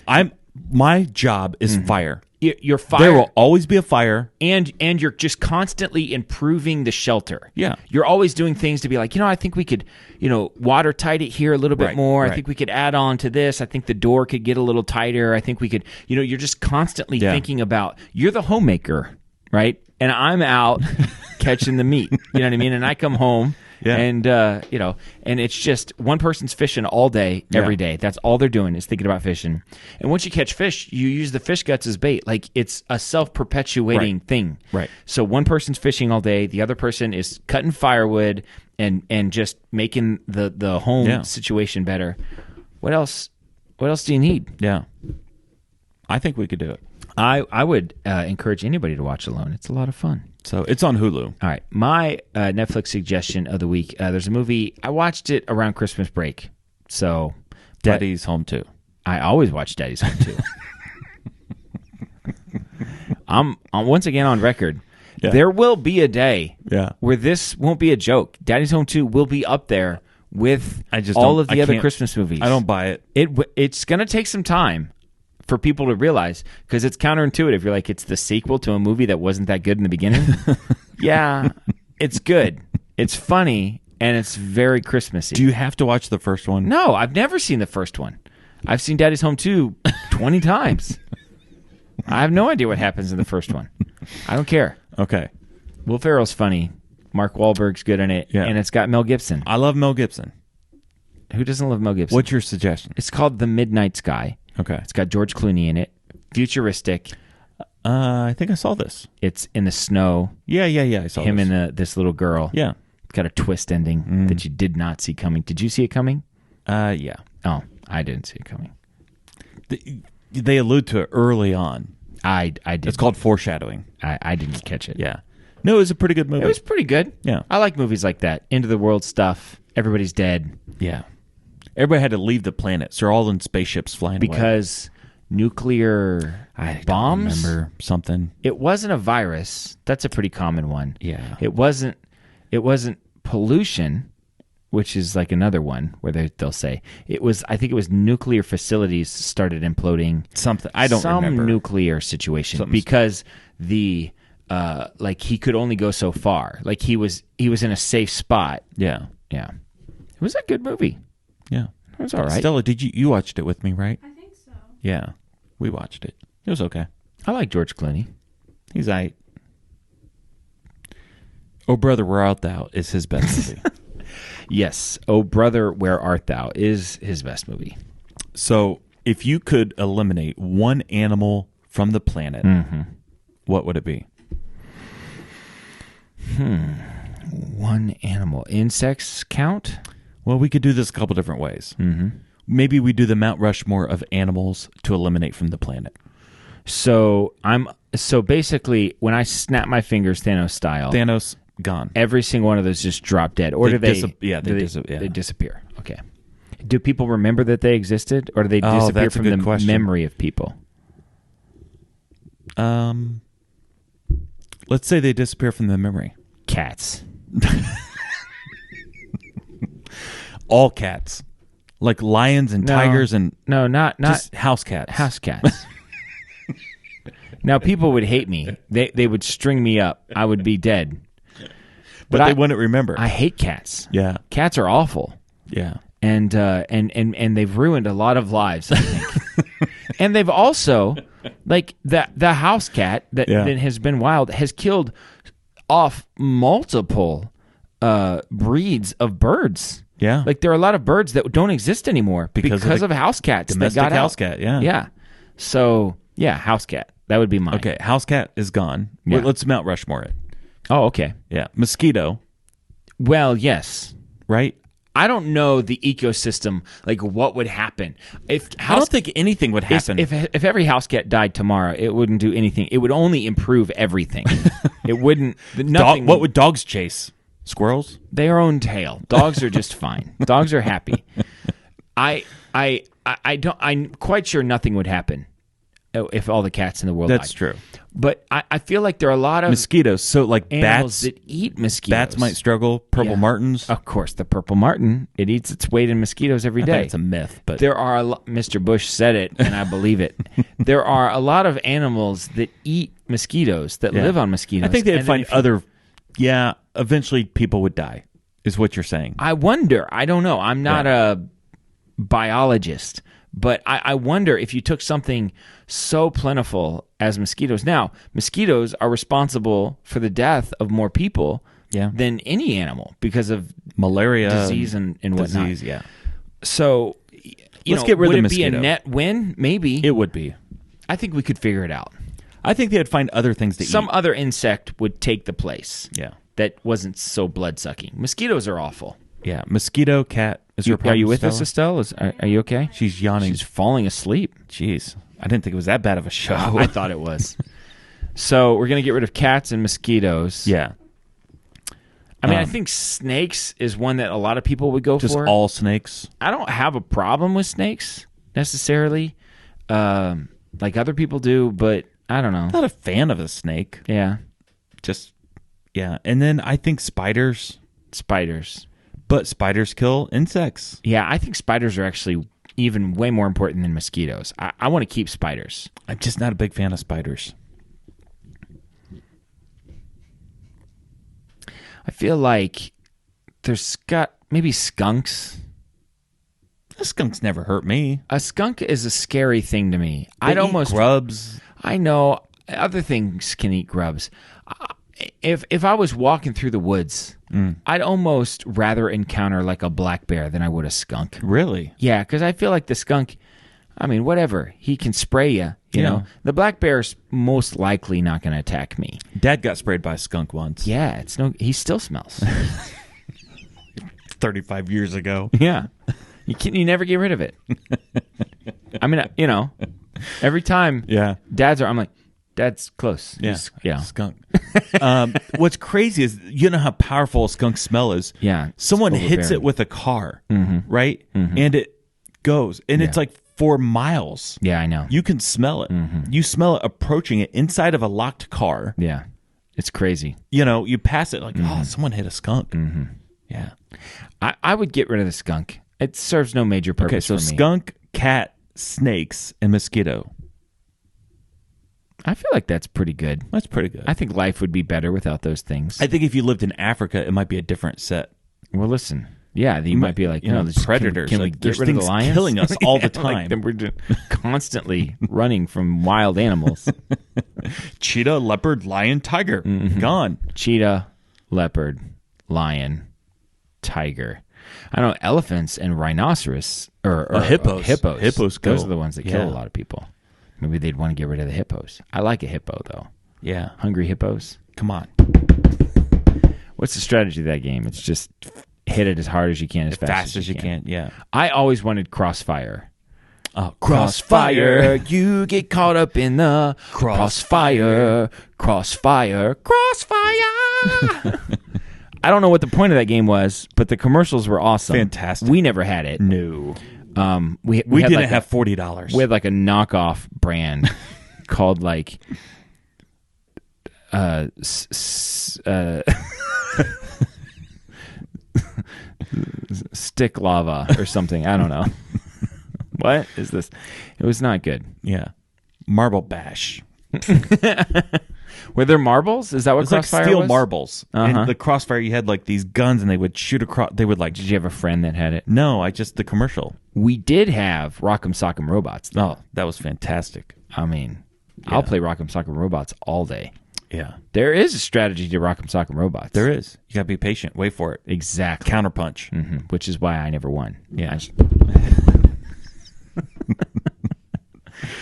my job is fire. Your fire. There will always be a fire. And you're just constantly improving the shelter. Yeah. You're always doing things to be like, I think we could, watertight it here a little bit more. Right. I think we could add on to this. I think the door could get a little tighter. I think we could, you're just constantly thinking about, you're the homemaker, right? And I'm out catching the meat. You know what I mean? And I come home. Yeah. And, and it's just one person's fishing all day, every day. That's all they're doing is thinking about fishing. And once you catch fish, you use the fish guts as bait. Like, it's a self-perpetuating thing. Right. So one person's fishing all day. The other person is cutting firewood and just making the home situation better. What else do you need? Yeah. I think we could do it. I would encourage anybody to watch Alone. It's a lot of fun. So it's on Hulu. All right. My Netflix suggestion of the week, there's a movie. I watched it around Christmas break. So Daddy's Home 2. I always watch Daddy's Home 2. I'm once again on record. Yeah. There will be a day Yeah. where this won't be a joke. Daddy's Home 2 will be up there with all of the other Christmas movies. I don't buy it. It's going to take some time for people to realize, because it's counterintuitive. You're like, it's the sequel to a movie that wasn't that good in the beginning. Yeah, it's good. It's funny, and it's very Christmassy. Do you have to watch the first one? No, I've never seen the first one. I've seen Daddy's Home 2 20 times. I have no idea what happens in the first one. I don't care. Okay. Will Ferrell's funny. Mark Wahlberg's good in it. Yeah. And it's got Mel Gibson. I love Mel Gibson. Who doesn't love Mel Gibson? What's your suggestion? It's called The Midnight Sky. Okay. It's got George Clooney in it. Futuristic. I think I saw this. It's in the snow. Yeah. I saw Him this. and this little girl. Yeah. It's got a twist ending that you did not see coming. Did you see it coming? Yeah. Oh, I didn't see it coming. They allude to it early on. I did. It's called foreshadowing. I didn't catch it. Yeah. No, it was a pretty good movie. It was pretty good. Yeah. I like movies like that. End of the world stuff. Everybody's dead. Yeah. Everybody had to leave the planet, so they're all in spaceships flying away. Because nuclear bombs? Don't remember something. It wasn't a virus. That's a pretty common one. Yeah. It wasn't pollution, which is like another one where they'll say it was. I think it was nuclear facilities started imploding. Something. I don't remember. Some nuclear situation because the he could only go so far. Like he was in a safe spot. Yeah. Yeah. It was a good movie. Yeah. It was all right. Stella, did you watched it with me, right? I think so. Yeah. We watched it. It was okay. I like George Clooney. He's aight. Oh, Brother, Where Art Thou is his best movie. Yes. Oh, Brother, Where Art Thou is his best movie. So, if you could eliminate one animal from the planet, what would it be? One animal. Insects count? Well, we could do this a couple different ways. Mm-hmm. Maybe we do the Mount Rushmore of animals to eliminate from the planet. So basically, when I snap my fingers, Thanos style, Thanos gone. every single one of those just drop dead, or They do they they disappear? Okay. Do people remember that they existed, or do they disappear that's a from good the question. memory of people? Let's say they disappear from the memory. Cats. All cats, like lions and tigers and not just house cats. house cats. Now people would hate me. They would string me up. I would be dead. but they wouldn't remember. I hate cats. Yeah, Cats are awful. yeah. And they've ruined a lot of lives, I think. And they've also, like the house cat that has been wild has killed off multiple breeds of birds. Yeah. Like there are a lot of birds that don't exist anymore because of house cats. Domestic that got house out. cat, yeah. Yeah. So, yeah, house cat. That would be mine. Okay, house cat is gone. Yeah. Let's Mount Rushmore it. Oh, okay. Yeah, mosquito, Well, yes. right? I don't know the ecosystem, like what would happen. I don't think anything would happen. If every house cat died tomorrow, it wouldn't do anything. It would only improve everything. It wouldn't. Nothing. What would dogs chase? Squirrels? Their own tail. Dogs are just fine. Dogs are happy. I don't. I'm quite sure nothing would happen. if all the cats in the world That's died. true. But I feel like there are a lot of Mosquitoes. So like animals bats, that eat mosquitoes. bats might struggle. Purple Yeah. martins. Of course, the purple martin, it eats its weight in mosquitoes every I think day. it's a myth, but There are Mr. Bush said it, and I believe it. There are a lot of animals that eat mosquitoes, that Yeah. live on mosquitoes. I think they'd And then find if you- other. Yeah, eventually people would die, is what you're saying. I wonder. I don't know. I'm not a biologist, but I wonder if you took something so plentiful as mosquitoes. Now, mosquitoes are responsible for the death of more people Yeah. than any animal because of Malaria, disease and whatnot. disease. Yeah, So, Let's get rid of would the it be a mosquito. net win? Maybe. it would be. I think we could figure it out. I think they'd find other things to Some eat. other insect would take the place. Yeah, That wasn't so blood sucking. Mosquitoes are awful. yeah. Mosquito, cat. Is there a Are problem, you with us, Stella? Estelle? Are you okay? She's yawning. She's falling asleep. Jeez, I didn't think it was that bad of a show. I thought it was. So we're going to get rid of cats and mosquitoes. yeah, I mean, I think snakes is one that a lot of people would go just for. all snakes. I don't have a problem with snakes necessarily, like other people do, but I don't know. Not a fan of a snake. Yeah. Just yeah, and then I think spiders. Spiders. But spiders kill insects. Yeah, I think spiders are actually even way more important than mosquitoes. I want to keep spiders. I'm just not a big fan of spiders. I feel like there's got maybe skunks. The skunks never hurt me. A skunk is a scary thing to me. They I'd eat almost grubs. I know other things can eat grubs. If I was walking through the woods, I'd almost rather encounter like a black bear than I would a skunk. Really? Yeah, because I feel like the skunk, I mean, whatever. He can spray you, you Yeah. know. The black bear's most likely not going to attack me. Dad got sprayed by a skunk once. Yeah, he still smells. 35 years ago. Yeah. You never get rid of it. I mean, you know, every time Yeah. I'm like, Dad's close. Yeah. Yeah. Skunk. What's crazy is, you know how powerful a skunk smell is? Yeah. Someone It's hits it overbearing. with a car, right? And it goes. And it's Yeah. like 4 miles. Yeah, I know. You can smell it. You smell it approaching it inside of a locked car. Yeah. It's crazy. You know, you pass it like, oh, someone hit a skunk. Yeah. I would get rid of the skunk. It serves no major purpose Okay, so for me. skunk, cat, snakes, and mosquito. I feel like that's pretty good. That's pretty good. I think life would be better without those things. I think if you lived in Africa, it might be a different set. Well, listen. Yeah, you might be like, you know, no, predators. Can we Like, get there's rid of the things lions? killing us all the Yeah, time. Like, then we're just constantly running from wild animals. Cheetah, leopard, lion, tiger. Gone. Cheetah, leopard, lion, tiger. I don't know, elephants and rhinoceros or hippos. Hippos. Hippos Those kill. are the ones that kill Yeah. a lot of people. Maybe they'd want to get rid of the hippos. I like a hippo though. Yeah. Hungry hippos. Come on. What's the strategy of that game? It's just hit it as hard as you can, as Fast as you can. Yeah. I always wanted crossfire. Oh, Crossfire, you get caught up in the crossfire. Crossfire. I don't know what the point of that game was, but the commercials were awesome. Fantastic. We never had it. No. We We had didn't like have $40. we had like a knockoff brand called like Stick Lava or something. I don't know. What is this? It was not good. Yeah. Marble Bash. Were there marbles? Is that what It's like Crossfire steel was? marbles. Uh-huh. And the Crossfire, you had like these guns and they would shoot across. They would like, Did you have a friend that had it? no, I just, the commercial. We did have Rock'em Sock'em Robots. Oh, that was fantastic. I mean, I'll play Rock'em Sock'em Robots all day. Yeah. There is a strategy to Rock'em Sock'em Robots. There is. You got to be patient. Wait for it. Exactly. Counterpunch. Which is why I never won. Yeah.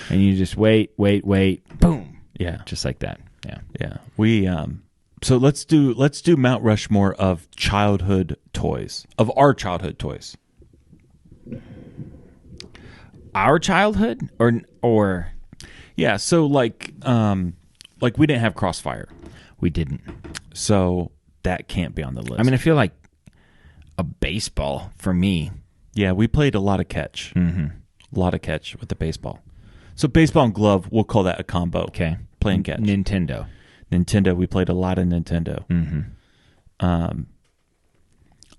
And you just wait, boom. Yeah. Just like that. Yeah. Yeah. We so let's do Mount Rushmore of childhood toys. Of our childhood toys. Our childhood or Yeah, so like we didn't have Crossfire. we didn't. So that can't be on the list. I mean, I feel like a baseball for me. yeah, we played a lot of catch. A lot of catch with the baseball. So baseball and glove, we'll call that a combo. Okay. Play and catch. Nintendo. We played a lot of Nintendo.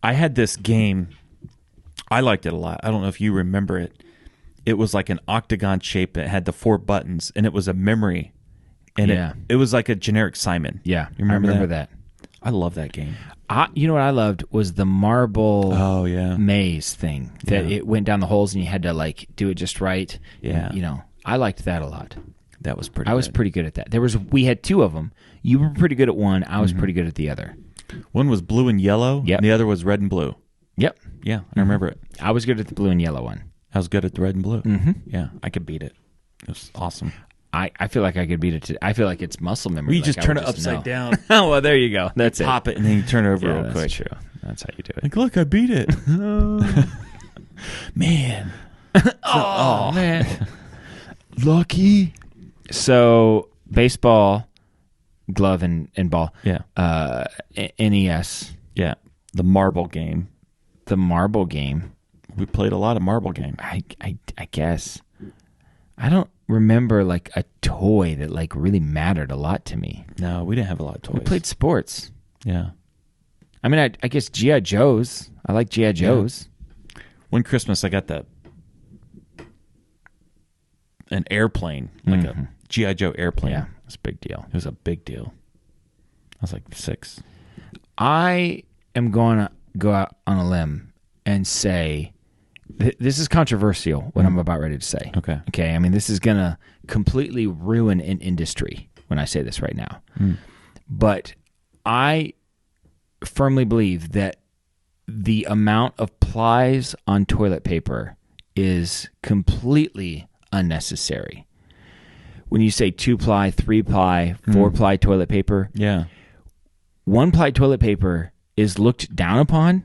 I had this game. I liked it a lot. I don't know if you remember it. It was like an octagon shape. It had the 4 buttons, and it was a memory. And it was like a generic Simon. Yeah, you remember that? I love that game. You know what I loved was the marble maze thing. That it went down the holes, and you had to like do it just right. Yeah. And, I liked that a lot. That was pretty I was pretty good at that. We had 2 of them. You were pretty good at one. I was pretty good at the other. One was blue and yellow, Yep. and the other was red and blue. Yep. Yeah, I remember it. I was good at the blue and yellow one. I was good at the red and blue. Mm-hmm. Yeah, I could beat it. It was awesome. I feel like I could beat it. I feel like it's muscle memory. Well, you like just I turn would it just upside know. down. Oh, well, there you go. That's it. Pop it, and then you turn it over real that's quick. True. That's how you do it. Like, look, I beat it. Man. Oh, man. Lucky. So, baseball, glove, and ball. Yeah. NES. Yeah. The marble game. The marble game. We played a lot of marble game. I guess. I don't remember like a toy that like really mattered a lot to me. No, we didn't have a lot of toys. We played sports. Yeah. I mean, I guess G.I. Joes. I like G.I. Joes. Yeah. One Christmas, I got an airplane, like a G.I. Joe airplane. Yeah, it's a big deal. It was a big deal. I was like 6. I am going to go out on a limb and say, this is controversial, what I'm about ready to say. Okay. Okay, I mean, this is going to completely ruin an industry when I say this right now. But I firmly believe that the amount of plies on toilet paper is completely unnecessary. When you say 2-ply, 3-ply, 4-ply toilet paper, 1-ply toilet paper is looked down upon,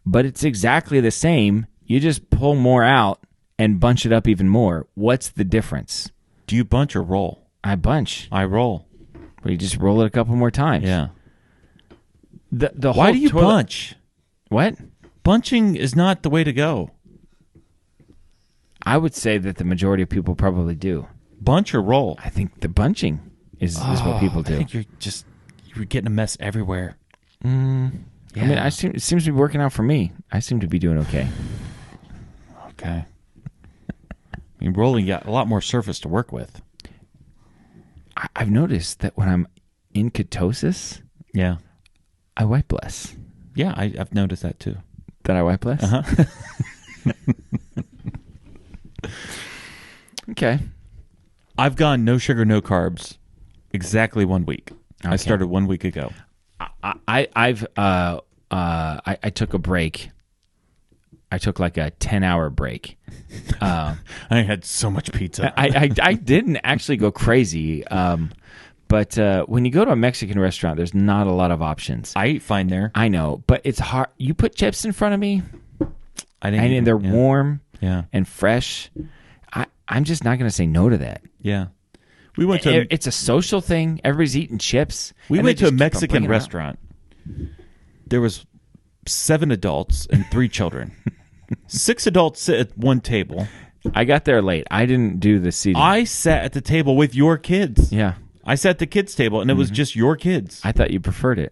but it's exactly the same. You just pull more out and bunch it up even more. What's the difference? Do you bunch or roll? I bunch. I roll. Well, you just roll it a couple more times. Yeah. The Why whole do you toilet- bunch? What? Bunching is not the way to go. I would say that the majority of people probably do. Bunch or roll? I think the bunching is what people do. I think you're getting a mess everywhere. Yeah. I mean, it seems to be working out for me. I seem to be doing okay. Okay. I mean, rolling, you got a lot more surface to work with. I've noticed that when I'm in ketosis, Yeah. I wipe less. Yeah, I've noticed that too. That I wipe less? Uh-huh. Okay. I've gone no sugar, no carbs exactly 1 week. I Okay. started 1 week ago. I took a break. I took like a 10-hour break. I had so much pizza. I didn't actually go crazy. But when you go to a Mexican restaurant, there's not a lot of options. I eat fine there. I know, but it's hard. You put chips in front of me, And they're warm Yeah. and fresh. I'm just not going to say no to that. Yeah. We went to It's a social thing. Everybody's eating chips. we and went they to a just keep on Mexican bringing it out. restaurant. There was 7 adults and 3 children. 6 adults sit at one table. I got there late. I didn't do the seating. I sat at the table with your kids. Yeah. I sat at the kids' table, and it was just your kids. I thought you preferred it.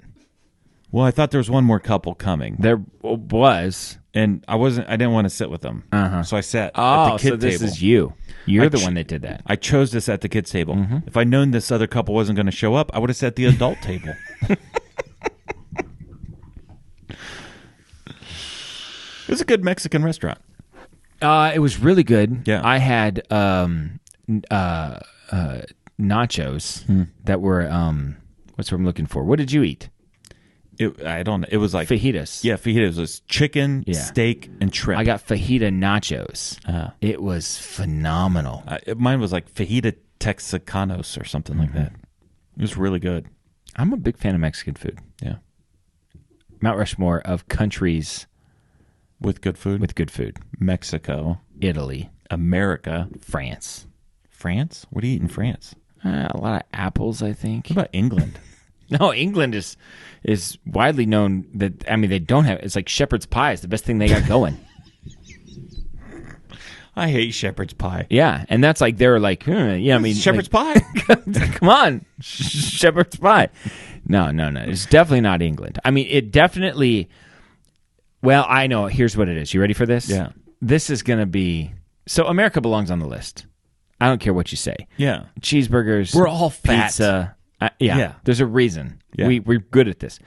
Well, I thought there was one more couple coming, There was. and I didn't want to sit with them. So I sat at Oh, the kid so this table. is you. You're I the ch- one that did that. I chose to sit at the kids' table. If I'd known this other couple wasn't going to show up, I would have sat at the adult table. It was a good Mexican restaurant. It was really good. Yeah. I had nachos that were what's what I'm looking for. What did you eat? I don't know. It was like Fajitas. Yeah, fajitas. It was chicken, Yeah. steak, and shrimp. I got fajita nachos. Uh-huh. It was phenomenal. Mine was like fajita texicanos or something like that. It was really good. I'm a big fan of Mexican food. Yeah, Mount Rushmore of countries with good food. with good food. Mexico, Italy, America, France. France. What do you eat in France? A lot of apples, I think. What about England? No, England is widely known that, I mean, they don't have, it's like shepherd's pie is the best thing they got going. I hate shepherd's pie. Yeah, and that's like they're like, yeah, I mean, shepherd's like, pie. Come on, shepherd's pie. No. It's definitely not England. I mean, it definitely. Well, I know. Here's what it is. You ready for this? Yeah. This is going to be. So America belongs on the list. I don't care what you say. Yeah. Cheeseburgers. We're all fat. Pizza. Yeah. There's a reason. Yeah. We're good at this.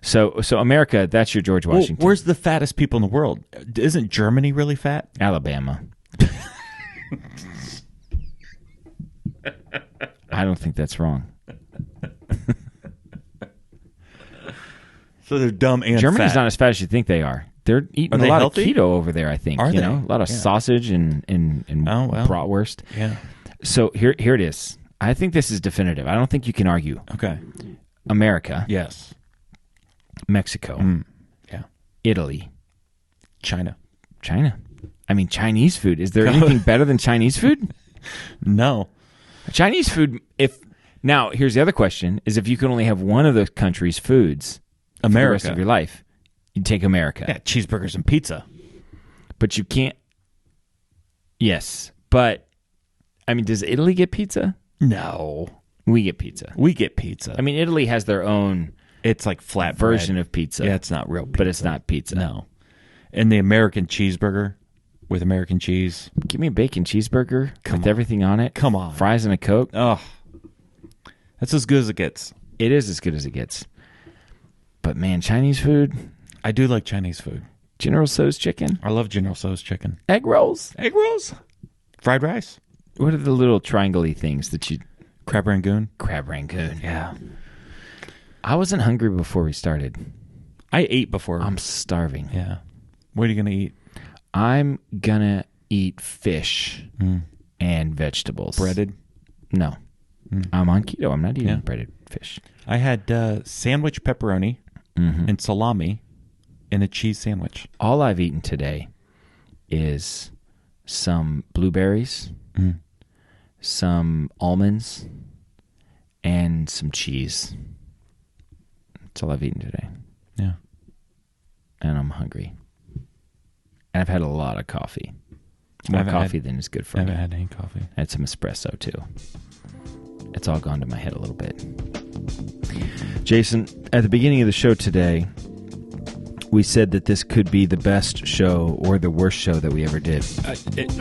So America, that's your George Washington. Well, where's the fattest people in the world? Isn't Germany really fat? Alabama. I don't think that's wrong. So they're dumb and Germany's fat. not as fat as you think they are. They're eating a lot healthy? of keto over there, I think. Are they? A lot of sausage and bratwurst. Yeah. So here it is. I think this is definitive. I don't think you can argue. Okay. America. Yes. Mexico. Yeah. Italy. China. I mean, Chinese food. Is there anything better than Chinese food? No. Chinese food, now, here's the other question, is if you could only have one of those countries' foods for the rest of your life, you'd take America. Yeah, cheeseburgers and pizza. But you can't. Yes. But, I mean, does Italy get pizza? No. We get pizza. We get pizza. I mean, Italy has their own it's like flat version bread. of pizza. Yeah, it's not real pizza. But it's not pizza. No. And the American cheeseburger with American cheese. Give me a bacon cheeseburger with on. everything on it. Come on. Fries and a Coke. Oh. That's as good as it gets. It is as good as it gets. But, man, Chinese food. I do like Chinese food. General Tso's chicken. I love General Tso's chicken. Egg rolls. Egg rolls. Fried rice. What are the little triangle-y things that you... Crab Rangoon. Crab Rangoon. Yeah. I wasn't hungry before we started. I ate before. I'm starving. Yeah. What are you going to eat? I'm going to eat fish and vegetables. Breaded? No. I'm on keto. I'm not eating breaded fish. I had sandwich pepperoni and salami in a cheese sandwich. All I've eaten today is some blueberries, some almonds, and some cheese. That's all I've eaten today. Yeah. And I'm hungry. And I've had a lot of coffee. More coffee than is good for me. I haven't had any coffee. I had some espresso, too. It's all gone to my head a little bit. Jason, at the beginning of the show today, we said that this could be the best show or the worst show that we ever did. I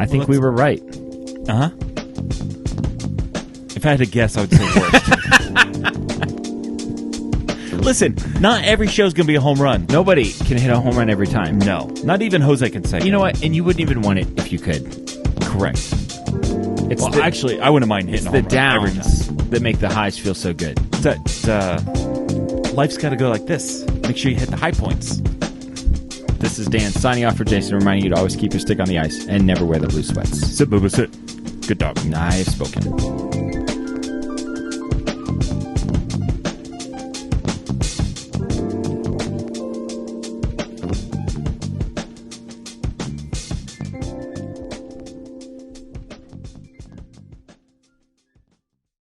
think we were right. Uh-huh. If I had to guess, I would say worst. Listen, not every show's going to be a home run. Nobody can hit a home run every time. No. Not even Jose Canseco. You know what? And you wouldn't even want it if you could. Correct. It's actually, I wouldn't mind hitting a home the run every downs time. that make the highs feel so good. Life's got to go like this. Make sure you hit the high points. This is Dan signing off for Jason, reminding you to always keep your stick on the ice and never wear the blue sweats. Sit, Booba, sit. Good dog. I've spoken.